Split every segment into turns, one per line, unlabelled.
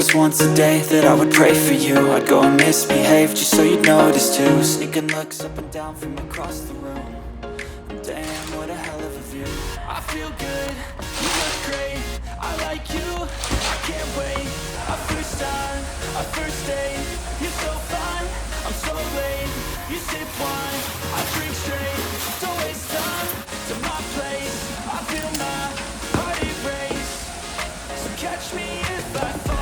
was once a day that I would pray for you. I'd go and misbehave just so you'd notice too. Sneaking looks up and down from across the room. Damn, what a hell of a view. I feel good, you look great, I like you, I can't wait. Our first time, our first date, you're so fine, I'm so late. You sip wine, I drink straight, don't waste time to my place. I feel my heart erase, so catch me if I fall.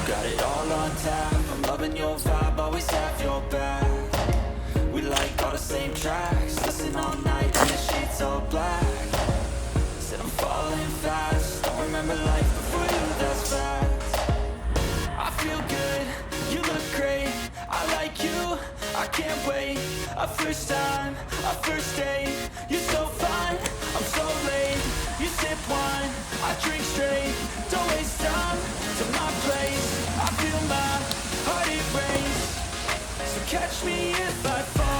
Got it all on tap, I'm loving your vibe, always have your back. We like all the same tracks, listen all night and the sheets all black. Said I'm falling fast, don't remember life before you, that's facts. I feel good, you look great, I like you, I can't wait. Our first time, our first date, you're so fine, I'm so late. You sip wine, I drink straight, don't waste time to my place. I feel my heart erase, so catch me if I fall.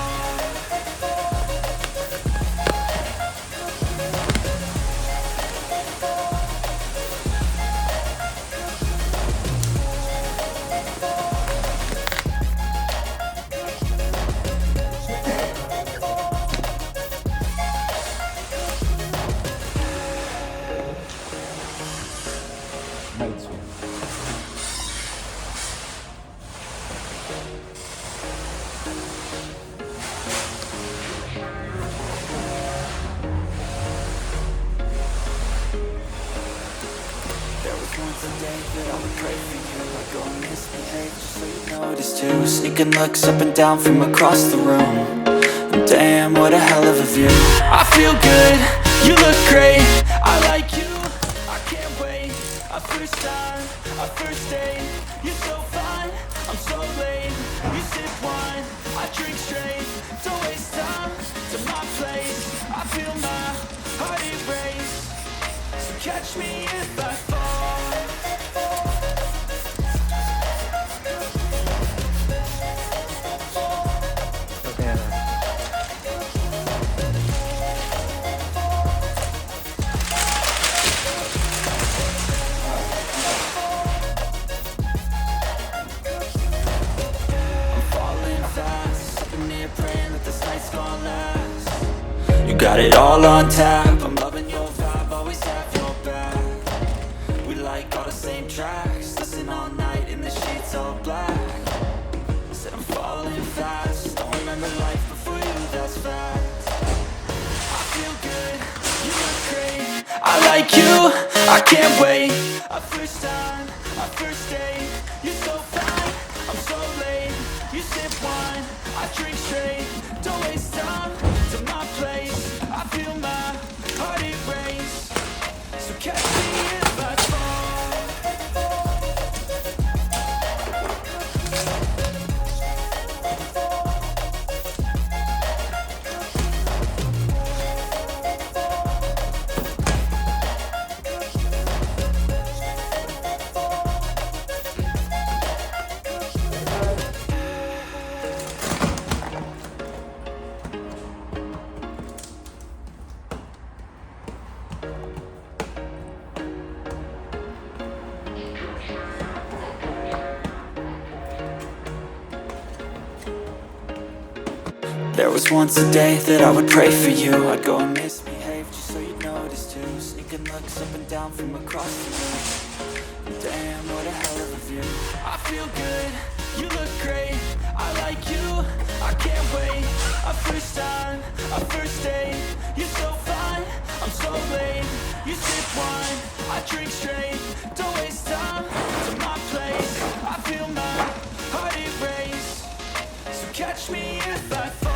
Sneaking looks up and down from across the room. Damn, what a hell of a view. I feel good, you look great, I like you, I can't wait. Our first time, our first date, you're so fine, I'm so late. You sip wine, I drink straight, don't waste time to my place. I feel my heart erase, so catch me if I fall. Got it all on tap, I'm loving your vibe, always have your back. We like all the same tracks, listen all night in the sheets all black. Said I'm falling fast, don't remember life before you, that's fact. I feel good, you look great, I like you, I can't wait. Our first time, our first date, you're so fine, I'm so late. You sip wine, I drink straight, don't waste time to my place. I feel my heart erase, so catch me if I fall. There was once a day that I would pray for you. I'd go and misbehave just so you'd notice too. Sneaking looks up and down from across the room. Damn, what a hell of a view. I feel good, you look great, I like you, I can't wait. Our first time, our first date, you're so fine, I'm so late. You sip wine, I drink straight, don't waste time to my place. I feel my heart erase, so catch me if I fall.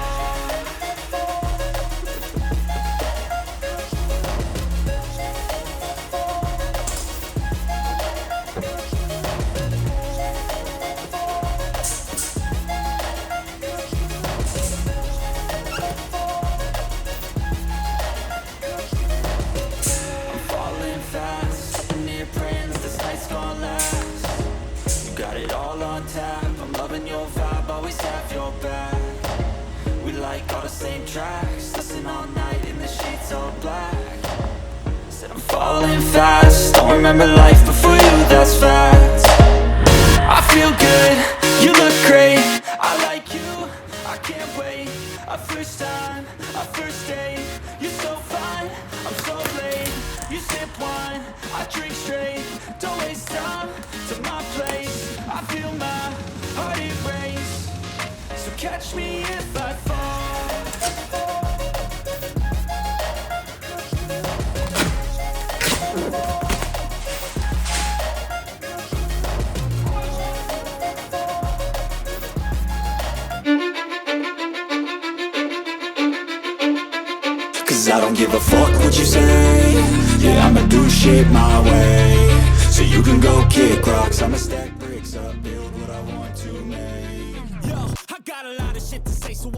all black. Said I'm falling fast, don't remember life before you, that's facts. I feel good, you look great, I like you, I can't wait. A first time, a first date, you're so fine, I'm so late. You sip wine, I drink straight, don't waste time to my place. I feel my heart erase, so catch me if I fall. Cause I don't give a fuck what you say. Yeah, I'ma do shit my way. So you can go kick rocks, I'ma stack bricks up, build what I want to make. Yo, I got a lot of shit to say, so